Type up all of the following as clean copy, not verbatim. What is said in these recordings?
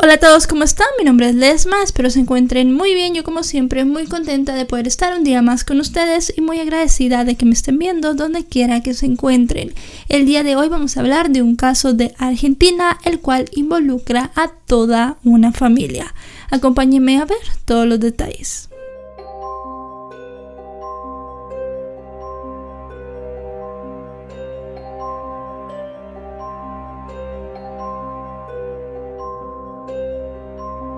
Hola a todos, ¿cómo están? Mi nombre es Lesma, espero se encuentren muy bien. Yo como siempre muy contenta de poder estar un día más con ustedes y muy agradecida de que me estén viendo donde quiera que se encuentren. El día de hoy vamos a hablar de un caso de Argentina, el cual involucra a toda una familia. Acompáñenme a ver todos los detalles.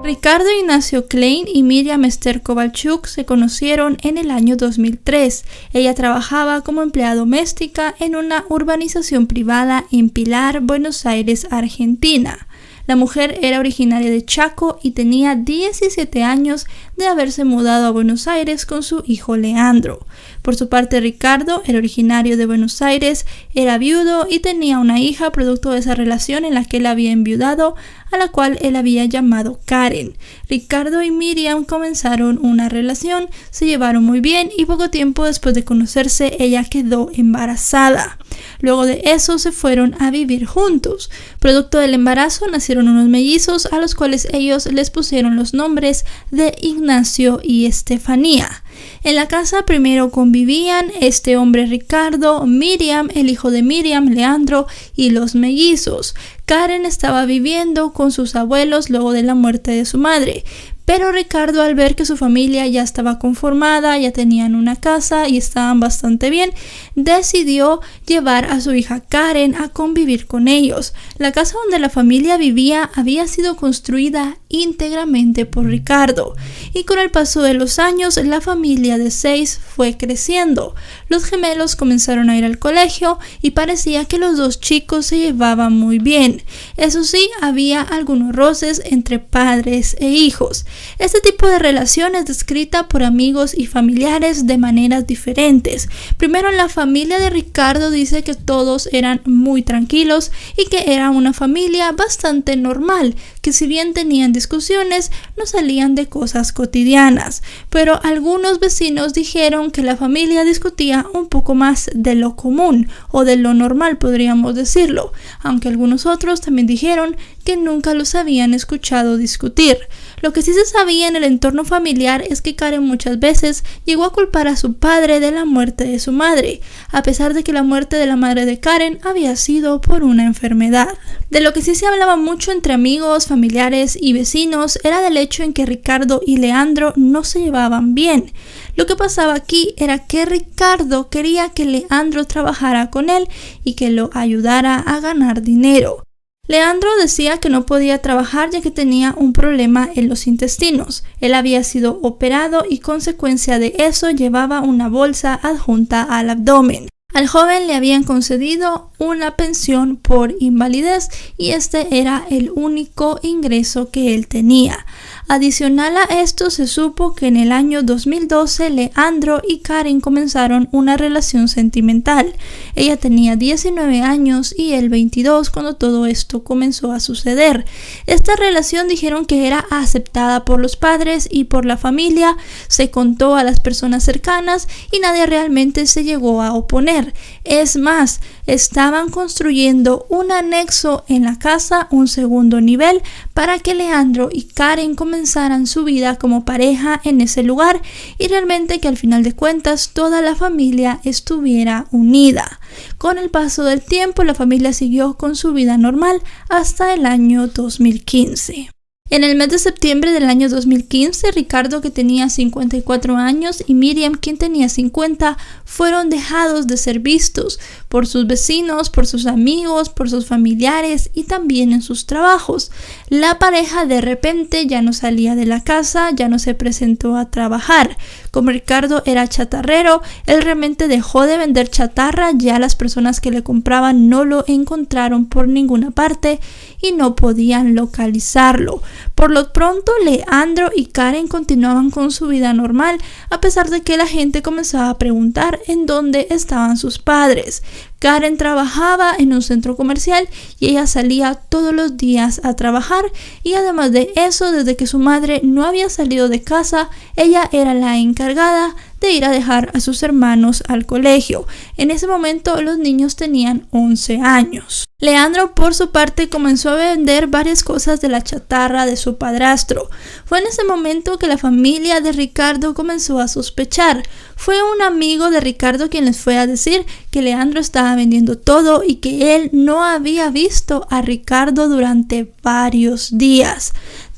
Ricardo Ignacio Klein y Miriam Esther Kovalchuk se conocieron en el año 2003. Ella trabajaba como empleada doméstica en una urbanización privada en Pilar, Buenos Aires, Argentina. La mujer era originaria de Chaco y tenía 17 años de haberse mudado a Buenos Aires con su hijo Leandro. Por su parte, Ricardo era originario de Buenos Aires, era viudo y tenía una hija producto de esa relación en la que él había enviudado, a la cual él había llamado Karen. Ricardo y Miriam comenzaron una relación, se llevaron muy bien y poco tiempo después de conocerse ella quedó embarazada. Luego de eso se fueron a vivir juntos. Producto del embarazo nacieron unos mellizos a los cuales ellos les pusieron los nombres de Ignacio y Estefanía. En la casa primero convivían este hombre Ricardo, Miriam, el hijo de Miriam, Leandro y los mellizos. Karen estaba viviendo con sus abuelos luego de la muerte de su madre. Pero Ricardo, al ver que su familia ya estaba conformada, ya tenían una casa y estaban bastante bien, decidió llevar a su hija Karen a convivir con ellos. La casa donde la familia vivía había sido construida íntegramente por Ricardo, y con el paso de los años la familia de 6 fue creciendo. Los gemelos comenzaron a ir al colegio y parecía que los dos chicos se llevaban muy bien. Eso sí, había algunos roces entre padres e hijos. Este tipo de relación es descrita por amigos y familiares de maneras diferentes. Primero, la familia de Ricardo dice que todos eran muy tranquilos y que era una familia bastante normal, que si bien tenían discusiones, no salían de cosas cotidianas. Pero algunos vecinos dijeron que la familia discutía un poco más de lo común o de lo normal, podríamos decirlo, aunque algunos otros también dijeron que nunca los habían escuchado discutir. Lo que sí se sabía en el entorno familiar es que Karen muchas veces llegó a culpar a su padre de la muerte de su madre, a pesar de que la muerte de la madre de Karen había sido por una enfermedad. De lo que sí se hablaba mucho entre amigos, familiares y vecinos era del hecho en que Ricardo y Leandro no se llevaban bien. Lo que pasaba aquí era que Ricardo quería que Leandro trabajara con él y que lo ayudara a ganar dinero. Leandro decía que no podía trabajar ya que tenía un problema en los intestinos. Él había sido operado y consecuencia de eso llevaba una bolsa adjunta al abdomen. Al joven le habían concedido una pensión por invalidez y este era el único ingreso que él tenía. Adicional a esto, se supo que en el año 2012 Leandro y Karen comenzaron una relación sentimental. Ella tenía 19 años y él 22 cuando todo esto comenzó a suceder. Esta relación dijeron que era aceptada por los padres y por la familia, se contó a las personas cercanas y nadie realmente se llegó a oponer. Es más, estaban construyendo un anexo en la casa, un segundo nivel, para que Leandro y Karen comenzaran su vida como pareja en ese lugar y realmente que al final de cuentas toda la familia estuviera unida. Con el paso del tiempo la familia siguió con su vida normal hasta el año 2015. En el mes de septiembre del año 2015, Ricardo, que tenía 54 años, y Miriam, quien tenía 50, fueron dejados de ser vistos por sus vecinos, por sus amigos, por sus familiares y también en sus trabajos. La pareja de repente ya no salía de la casa, ya no se presentó a trabajar. Como Ricardo era chatarrero, él realmente dejó de vender chatarra, ya las personas que le compraban no lo encontraron por ninguna parte y no podían localizarlo. Por lo pronto, Leandro y Karen continuaban con su vida normal, a pesar de que la gente comenzaba a preguntar en dónde estaban sus padres. Karen trabajaba en un centro comercial y ella salía todos los días a trabajar, y además de eso, desde que su madre no había salido de casa, ella era la encargada de ir a dejar a sus hermanos al colegio. En ese momento los niños tenían 11 años. Leandro, por su parte, comenzó a vender varias cosas de la chatarra de su padrastro. Fue en ese momento que la familia de Ricardo comenzó a sospechar. Fue un amigo de Ricardo quien les fue a decir que Leandro estaba vendiendo todo y que él no había visto a Ricardo durante varios días.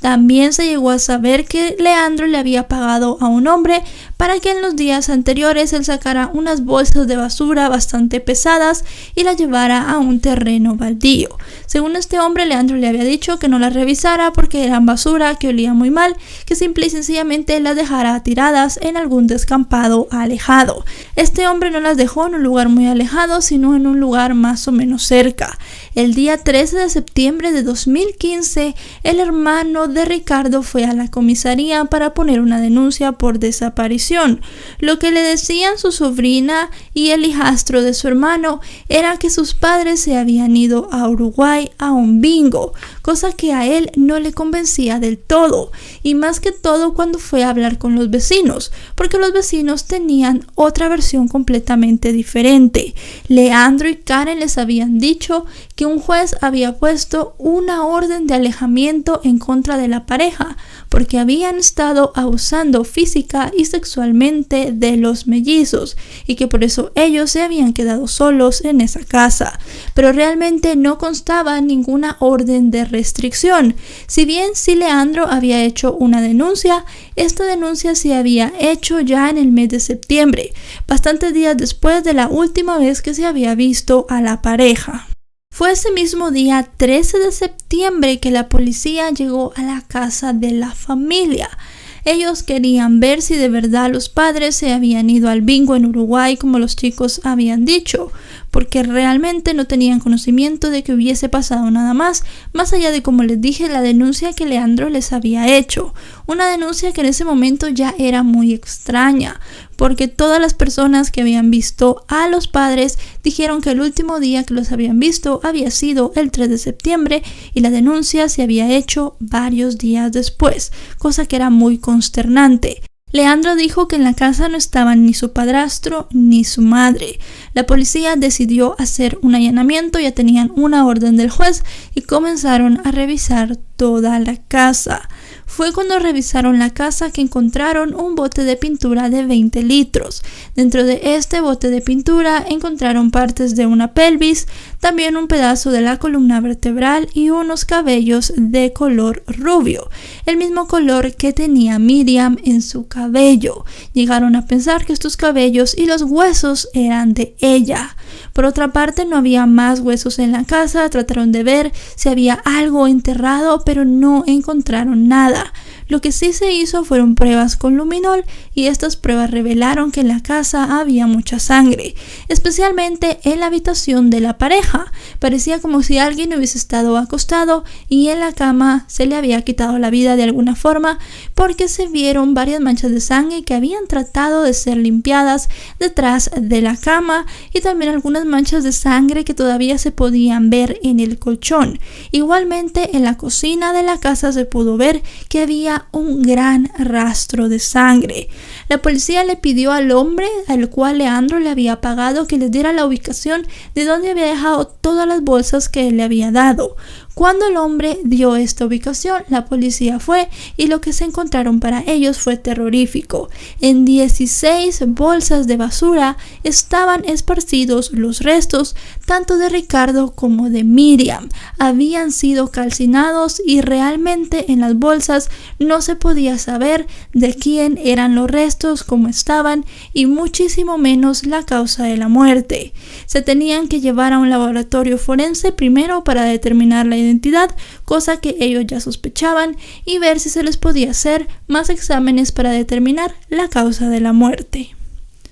También se llegó a saber que Leandro le había pagado a un hombre para que en los días anteriores él sacara unas bolsas de basura bastante pesadas y las llevara a un terreno baldío. Según este hombre, Leandro le había dicho que no las revisara porque eran basura, que olía muy mal, que simple y sencillamente las dejara tiradas en algún descampado alejado. Este hombre no las dejó en un lugar muy alejado, sino en un lugar más o menos cerca. El día 13 de septiembre de 2015, el hermano de Ricardo fue a la comisaría para poner una denuncia por desaparición. Lo que le decían su sobrina y el hijastro de su hermano era que sus padres se habían ido a Uruguay a un bingo, cosa que a él no le convencía del todo, y más que todo cuando fue a hablar con los vecinos, porque los vecinos tenían otra versión completamente diferente. Leandro y Karen les habían dicho que un juez había puesto una orden de alejamiento en contra de la pareja porque habían estado abusando física y sexualmente de los mellizos y que por eso ellos se habían quedado solos en esa casa, pero realmente no constaba ninguna orden de restricción. Si bien sí Leandro había hecho una denuncia, esta denuncia se había hecho ya en el mes de septiembre, bastantes días después de la última vez que se había visto a la pareja. Fue ese mismo día 13 de septiembre que la policía llegó a la casa de la familia. Ellos querían ver si de verdad los padres se habían ido al bingo en Uruguay como los chicos habían dicho, porque realmente no tenían conocimiento de que hubiese pasado nada más allá de, como les dije, la denuncia que Leandro les había hecho. Una denuncia que en ese momento ya era muy extraña, porque todas las personas que habían visto a los padres dijeron que el último día que los habían visto había sido el 3 de septiembre y la denuncia se había hecho varios días después, cosa que era muy consternante. Leandro dijo que en la casa no estaban ni su padrastro ni su madre. La policía decidió hacer un allanamiento, ya tenían una orden del juez y comenzaron a revisar toda la casa. Fue cuando revisaron la casa que encontraron un bote de pintura de 20 litros. Dentro de este bote de pintura encontraron partes de una pelvis, también un pedazo de la columna vertebral y unos cabellos de color rubio, el mismo color que tenía Miriam en su cabello. Llegaron a pensar que estos cabellos y los huesos eran de ella. Por otra parte, no había más huesos en la casa. Trataron de ver si había algo enterrado, pero no encontraron nada. Lo que sí se hizo fueron pruebas con luminol y estas pruebas revelaron que en la casa había mucha sangre, especialmente en la habitación de la pareja. Parecía como si alguien hubiese estado acostado y en la cama se le había quitado la vida de alguna forma, porque se vieron varias manchas de sangre que habían tratado de ser limpiadas detrás de la cama y también algunas manchas de sangre que todavía se podían ver en el colchón. Igualmente en la cocina de la casa se pudo ver que había un gran rastro de sangre. La policía le pidió al hombre al cual Leandro le había pagado que les diera la ubicación de donde había dejado todas las bolsas que él le había dado. Cuando el hombre dio esta ubicación, la policía fue y lo que se encontraron para ellos fue terrorífico. En 16 bolsas de basura estaban esparcidos los restos tanto de Ricardo como de Miriam. Habían sido calcinados y realmente en las bolsas no se podía saber de quién eran los restos, cómo estaban y muchísimo menos la causa de la muerte. Se tenían que llevar a un laboratorio forense primero para determinar la identidad, cosa que ellos ya sospechaban, y ver si se les podía hacer más exámenes para determinar la causa de la muerte.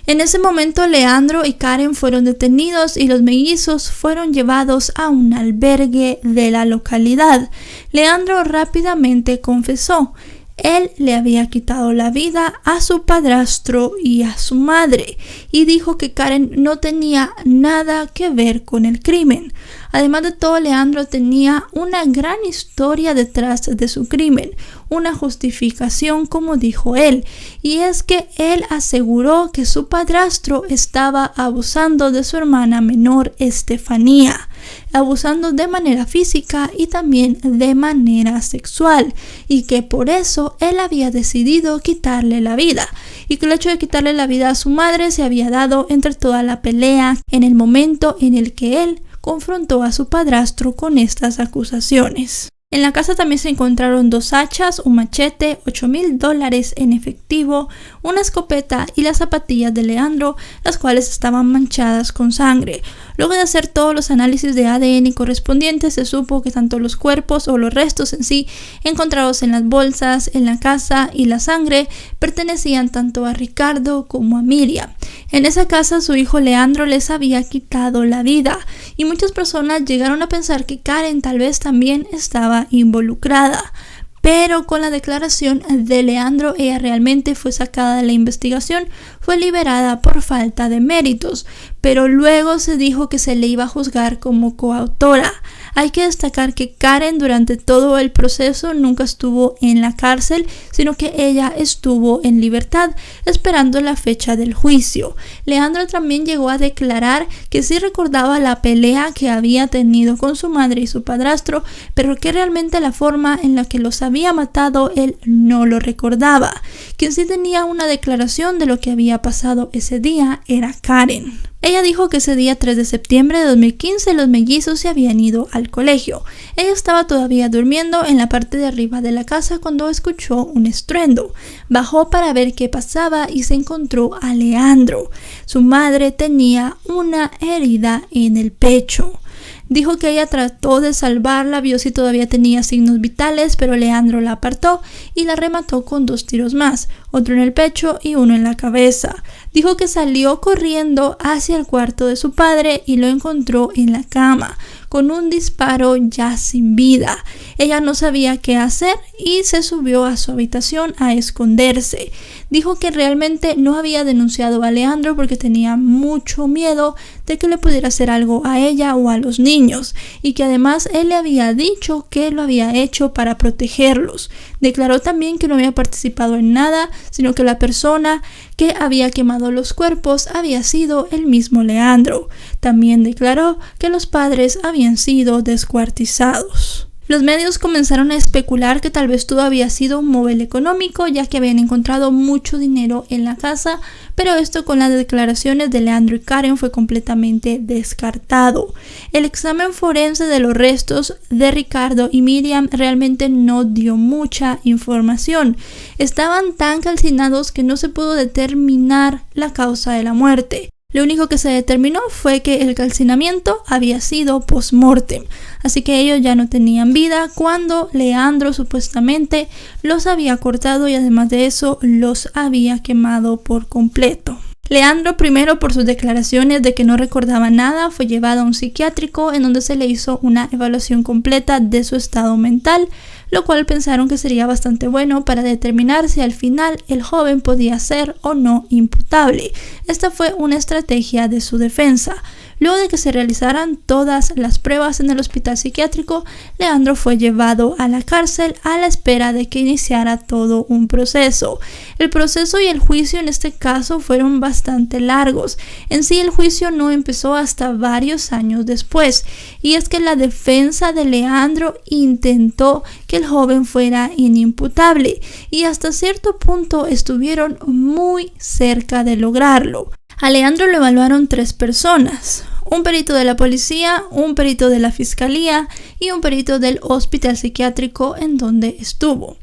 En ese momento Leandro y Karen fueron detenidos y los mellizos fueron llevados a un albergue de la localidad. Leandro rápidamente confesó. Él le había quitado la vida a su padrastro y a su madre y dijo que Karen no tenía nada que ver con el crimen. Además de todo, Leandro tenía una gran historia detrás de su crimen, una justificación como dijo él, y es que él aseguró que su padrastro estaba abusando de su hermana menor Estefanía. abusando de manera física y también de manera sexual, y que por eso él había decidido quitarle la vida, y que el hecho de quitarle la vida a su madre se había dado entre toda la pelea en el momento en el que él confrontó a su padrastro con estas acusaciones. En la casa también se encontraron 2 hachas, un machete, $8,000 en efectivo, una escopeta y las zapatillas de Leandro, las cuales estaban manchadas con sangre. Luego de hacer todos los análisis de ADN correspondientes, se supo que tanto los cuerpos o los restos en sí encontrados en las bolsas, en la casa y la sangre pertenecían tanto a Ricardo como a Miriam. En esa casa su hijo Leandro les había quitado la vida y muchas personas llegaron a pensar que Karen tal vez también estaba involucrada. Pero con la declaración de Leandro, ella realmente fue sacada de la investigación, fue liberada por falta de méritos, pero luego se dijo que se le iba a juzgar como coautora. Hay que destacar que Karen durante todo el proceso nunca estuvo en la cárcel, sino que ella estuvo en libertad, esperando la fecha del juicio. Leandro también llegó a declarar que sí recordaba la pelea que había tenido con su madre y su padrastro, pero que realmente la forma en la que los había matado él no lo recordaba. Quien sí tenía una declaración de lo que había pasado ese día era Karen. Ella dijo que ese día 3 de septiembre de 2015 los mellizos se habían ido al colegio. Ella estaba todavía durmiendo en la parte de arriba de la casa cuando escuchó un estruendo. Bajó para ver qué pasaba y se encontró a Leandro. Su madre tenía una herida en el pecho. Dijo que ella trató de salvarla, vio si todavía tenía signos vitales, pero Leandro la apartó y la remató con 2 tiros más, otro en el pecho y uno en la cabeza. Dijo que salió corriendo hacia el cuarto de su padre y lo encontró en la cama, con un disparo ya sin vida. Ella no sabía qué hacer y se subió a su habitación a esconderse. Dijo que realmente no había denunciado a Leandro porque tenía mucho miedo de que le pudiera hacer algo a ella o a los niños, y que además él le había dicho que lo había hecho para protegerlos. Declaró también que no había participado en nada, sino que la persona que había quemado los cuerpos había sido el mismo Leandro. También declaró que los padres habían sido descuartizados. Los medios comenzaron a especular que tal vez todo había sido un móvil económico, ya que habían encontrado mucho dinero en la casa, pero esto con las declaraciones de Leandro y Karen fue completamente descartado. El examen forense de los restos de Ricardo y Miriam realmente no dio mucha información. Estaban tan calcinados que no se pudo determinar la causa de la muerte. Lo único que se determinó fue que el calcinamiento había sido post-mortem, así que ellos ya no tenían vida cuando Leandro supuestamente los había cortado y además de eso los había quemado por completo. Leandro, primero por sus declaraciones de que no recordaba nada, fue llevado a un psiquiátrico en donde se le hizo una evaluación completa de su estado mental, lo cual pensaron que sería bastante bueno para determinar si al final el joven podía ser o no imputable. Esta fue una estrategia de su defensa. Luego de que se realizaran todas las pruebas en el hospital psiquiátrico, Leandro fue llevado a la cárcel a la espera de que iniciara todo un proceso. El proceso y el juicio en este caso fueron bastante largos. En sí el juicio no empezó hasta varios años después, y es que la defensa de Leandro intentó que el joven fuera inimputable y hasta cierto punto estuvieron muy cerca de lograrlo. A Leandro lo evaluaron 3 personas. Un perito de la policía, un perito de la fiscalía y un perito del hospital psiquiátrico en donde estuvo.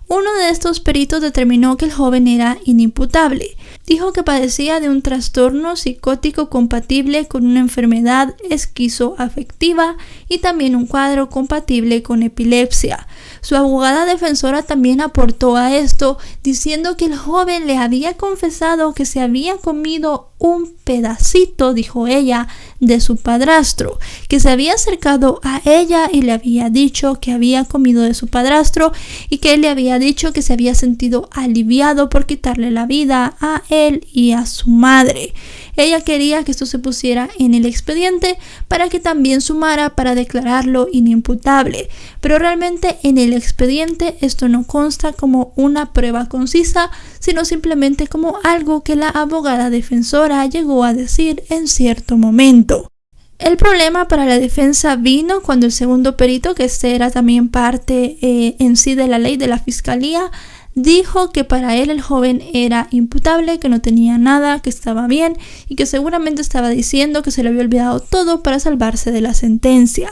Uno de estos peritos determinó que el joven era inimputable. Dijo que padecía de un trastorno psicótico compatible con una enfermedad esquizoafectiva y también un cuadro compatible con epilepsia. Su abogada defensora también aportó a esto, diciendo que el joven le había confesado que se había comido un pedacito, dijo ella, de su padrastro, que se había acercado a ella y le había dicho que había comido de su padrastro y que él le había dicho que se había sentido aliviado por quitarle la vida a él y a su madre. Ella quería que esto se pusiera en el expediente para que también sumara para declararlo inimputable, pero realmente en el expediente esto no consta como una prueba concisa, sino simplemente como algo que la abogada defensora llegó a decir en cierto momento. El problema para la defensa vino cuando el segundo perito, que este era también parte en sí de la ley de la fiscalía, dijo que para él el joven era imputable, que no tenía nada, que estaba bien y que seguramente estaba diciendo que se le había olvidado todo para salvarse de la sentencia.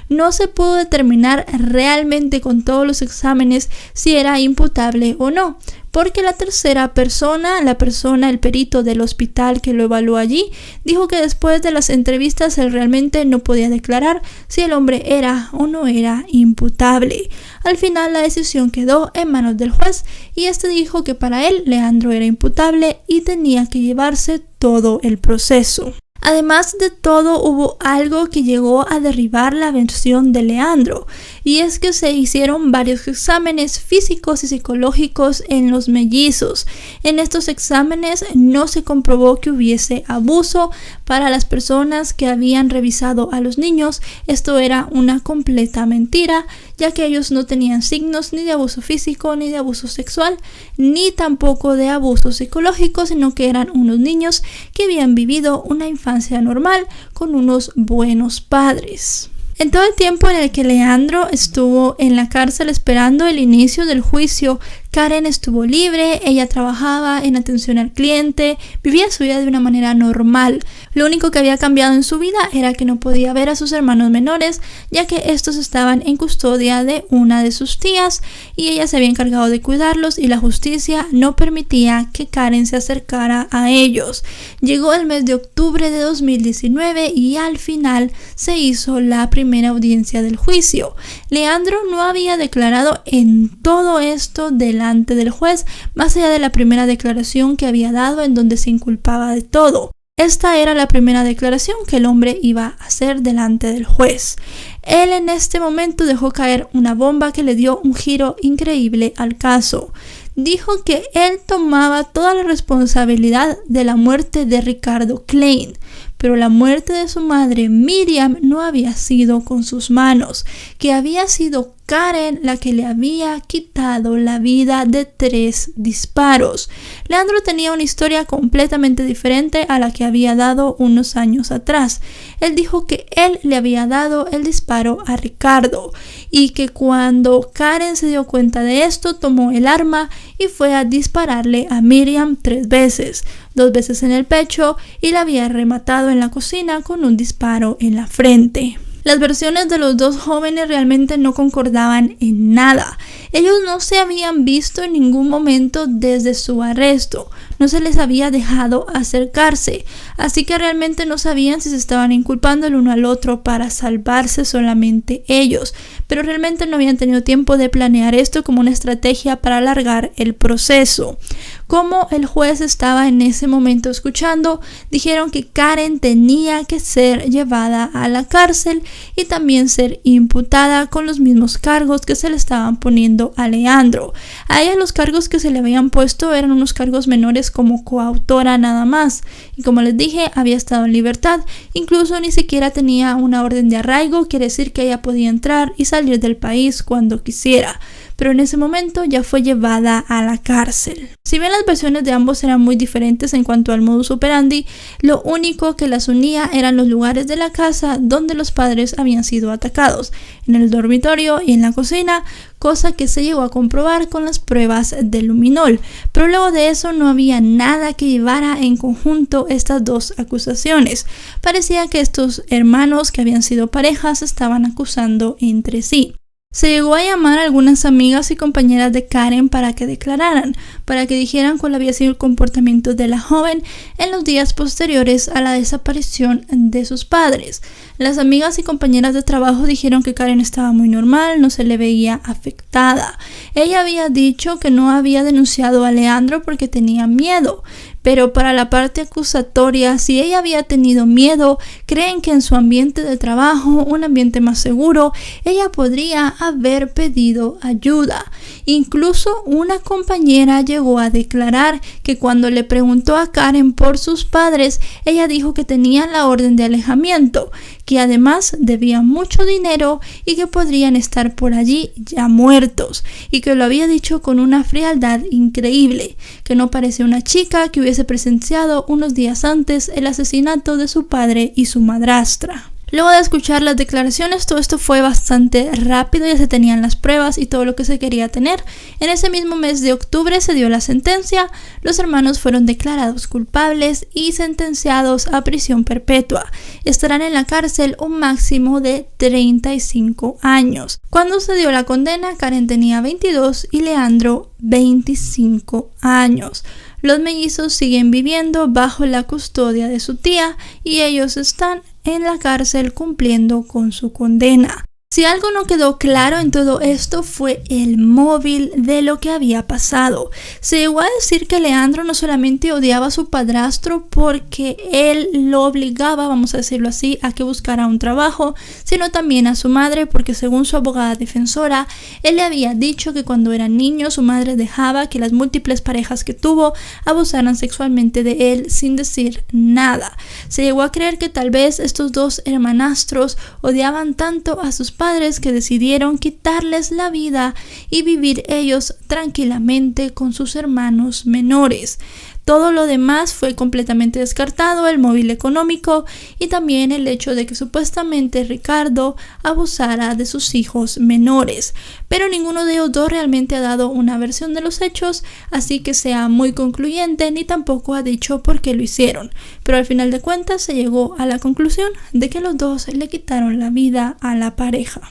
No se pudo determinar realmente con todos los exámenes si era imputable o no, porque la tercera persona, el perito del hospital que lo evaluó allí, dijo que después de las entrevistas él realmente no podía declarar si el hombre era o no era imputable. Al final la decisión quedó en manos del juez y este dijo que para él Leandro era imputable y tenía que llevarse todo el proceso. Además de todo, hubo algo que llegó a derribar la versión de Leandro, y es que se hicieron varios exámenes físicos y psicológicos en los mellizos. En estos exámenes no se comprobó que hubiese abuso para las personas que habían revisado a los niños. Esto era una completa mentira, ya que ellos no tenían signos ni de abuso físico, ni de abuso sexual, ni tampoco de abuso psicológico, sino que eran unos niños que habían vivido una infancia normal con unos buenos padres. En todo el tiempo en el que Leandro estuvo en la cárcel esperando el inicio del juicio, Karen estuvo libre, ella trabajaba en atención al cliente, vivía su vida de una manera normal. Lo único que había cambiado en su vida era que no podía ver a sus hermanos menores, ya que estos estaban en custodia de una de sus tías y ella se había encargado de cuidarlos y la justicia no permitía que Karen se acercara a ellos. Llegó el mes de octubre de 2019 y al final se hizo la primera audiencia del juicio. Leandro no había declarado en todo esto delante del juez, más allá de la primera declaración que había dado en donde se inculpaba de todo. Esta era la primera declaración que el hombre iba a hacer delante del juez. Él en este momento dejó caer una bomba que le dio un giro increíble al caso. Dijo que él tomaba toda la responsabilidad de la muerte de Ricardo Klein, pero la muerte de su madre Miriam no había sido con sus manos, que había sido Karen la que le había quitado la vida de 3 disparos. Leandro tenía una historia completamente diferente a la que había dado unos años atrás. Él dijo que él le había dado el disparo a Ricardo y que cuando Karen se dio cuenta de esto, tomó el arma y fue a dispararle a Miriam 3 veces, 2 veces en el pecho y la había rematado en la cocina con un disparo en la frente. Las versiones de los dos jóvenes realmente no concordaban en nada. Ellos no se habían visto en ningún momento desde su arresto. No se les había dejado acercarse, así que realmente no sabían si se estaban inculpando el uno al otro para salvarse solamente ellos, pero realmente no habían tenido tiempo de planear esto como una estrategia para alargar el proceso. Como el juez estaba en ese momento escuchando, dijeron que Karen tenía que ser llevada a la cárcel y también ser imputada con los mismos cargos que se le estaban poniendo a Leandro. A ella los cargos que se le habían puesto eran unos cargos menores como coautora nada más, y como les dije, había estado en libertad, incluso ni siquiera tenía una orden de arraigo, quiere decir que ella podía entrar y salir del país cuando quisiera, pero en ese momento ya fue llevada a la cárcel. Si bien las versiones de ambos eran muy diferentes en cuanto al modus operandi, lo único que las unía eran los lugares de la casa donde los padres habían sido atacados, en el dormitorio y en la cocina, cosa que se llegó a comprobar con las pruebas de luminol, pero luego de eso no había nada que llevara en conjunto estas dos acusaciones. Parecía que estos hermanos que habían sido parejas se estaban acusando entre sí. Se llegó a llamar a algunas amigas y compañeras de Karen para que declararan, para que dijeran cuál había sido el comportamiento de la joven en los días posteriores a la desaparición de sus padres. Las amigas y compañeras de trabajo dijeron que Karen estaba muy normal, no se le veía afectada. Ella había dicho que no había denunciado a Leandro porque tenía miedo. Pero para la parte acusatoria, si ella había tenido miedo, creen que en su ambiente de trabajo, un ambiente más seguro, ella podría haber pedido ayuda. Incluso una compañera llegó a declarar que cuando le preguntó a Karen por sus padres, ella dijo que tenían la orden de alejamiento, que además debían mucho dinero y que podrían estar por allí ya muertos, y que lo había dicho con una frialdad increíble, que no parecía una chica que hubiese presenciado unos días antes el asesinato de su padre y su madrastra. Luego de escuchar las declaraciones, todo esto fue bastante rápido, ya se tenían las pruebas y todo lo que se quería tener. En ese mismo mes de octubre se dio la sentencia, los hermanos fueron declarados culpables y sentenciados a prisión perpetua. Estarán en la cárcel un máximo de 35 años. Cuando se dio la condena, Karen tenía 22 y Leandro 25 años. Los mellizos siguen viviendo bajo la custodia de su tía y ellos están en la cárcel cumpliendo con su condena. Si algo no quedó claro en todo esto fue el móvil de lo que había pasado. Se llegó a decir que Leandro no solamente odiaba a su padrastro porque él lo obligaba, vamos a decirlo así, a que buscara un trabajo, sino también a su madre porque según su abogada defensora, él le había dicho que cuando era niño su madre dejaba que las múltiples parejas que tuvo abusaran sexualmente de él sin decir nada. Se llegó a creer que tal vez estos dos hermanastros odiaban tanto a sus padres que decidieron quitarles la vida y vivir ellos tranquilamente con sus hermanos menores. Todo lo demás fue completamente descartado, el móvil económico y también el hecho de que supuestamente Ricardo abusara de sus hijos menores. Pero ninguno de ellos dos realmente ha dado una versión de los hechos, así que sea muy concluyente, ni tampoco ha dicho por qué lo hicieron. Pero al final de cuentas se llegó a la conclusión de que los dos le quitaron la vida a la pareja.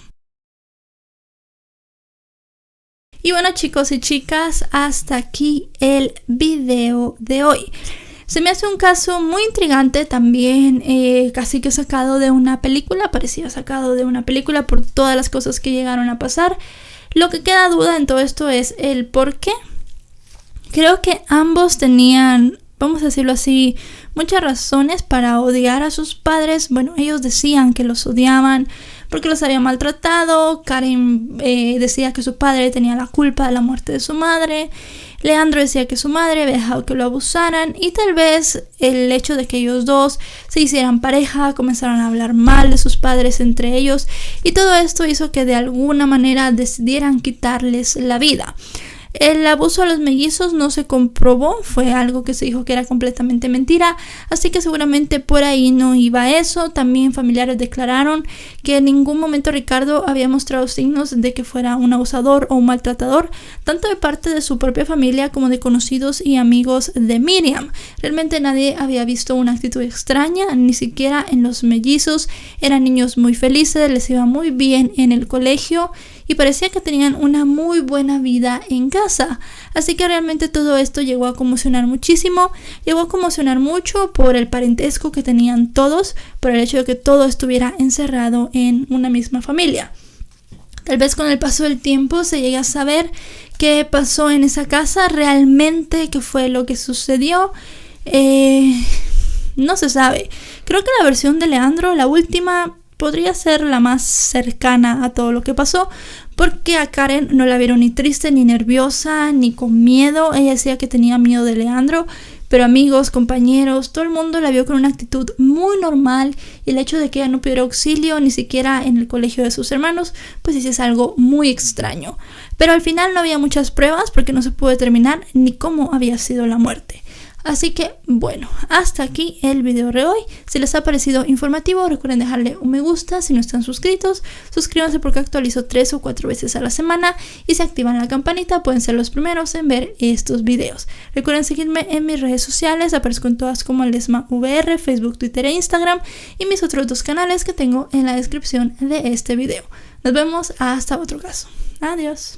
Y bueno, chicos y chicas, hasta aquí el video de hoy. Se me hace un caso muy intrigante también, casi que sacado de una película, parecía sacado de una película por todas las cosas que llegaron a pasar. Lo que queda duda en todo esto es el por qué. Creo que ambos tenían, vamos a decirlo así, muchas razones para odiar a sus padres. Bueno, ellos decían que los odiaban porque los había maltratado. Karen decía que su padre tenía la culpa de la muerte de su madre. Leandro decía que su madre había dejado que lo abusaran. Y tal vez el hecho de que ellos dos se hicieran pareja, comenzaron a hablar mal de sus padres entre ellos. Y todo esto hizo que de alguna manera decidieran quitarles la vida. El abuso a los mellizos no se comprobó, fue algo que se dijo que era completamente mentira, así que seguramente por ahí no iba eso. También familiares declararon que en ningún momento Ricardo había mostrado signos de que fuera un abusador o un maltratador, tanto de parte de su propia familia como de conocidos y amigos de Miriam. Realmente nadie había visto una actitud extraña, ni siquiera en los mellizos. Eran niños muy felices, les iba muy bien en el colegio y parecía que tenían una muy buena vida en casa. Así que realmente todo esto llegó a conmocionar muchísimo, llegó a conmocionar mucho por el parentesco que tenían todos, por el hecho de que todo estuviera encerrado en una misma familia. Tal vez con el paso del tiempo se llegue a saber qué pasó en esa casa, realmente qué fue lo que sucedió. No se sabe. Creo que la versión de Leandro, la última, podría ser la más cercana a todo lo que pasó, porque a Karen no la vieron ni triste, ni nerviosa, ni con miedo. Ella decía que tenía miedo de Leandro, pero amigos, compañeros, todo el mundo la vio con una actitud muy normal, y el hecho de que ella no pidiera auxilio ni siquiera en el colegio de sus hermanos, pues sí es algo muy extraño. Pero al final no había muchas pruebas porque no se pudo determinar ni cómo había sido la muerte. Así que bueno, hasta aquí el video de hoy. Si les ha parecido informativo, recuerden dejarle un me gusta. Si no están suscritos, suscríbanse porque actualizo 3 o 4 veces a la semana, y si activan la campanita pueden ser los primeros en ver estos videos. Recuerden seguirme en mis redes sociales, aparezco en todas como LesmaVR, Facebook, Twitter e Instagram, y mis otros 2 canales que tengo en la descripción de este video. Nos vemos hasta otro caso. Adiós.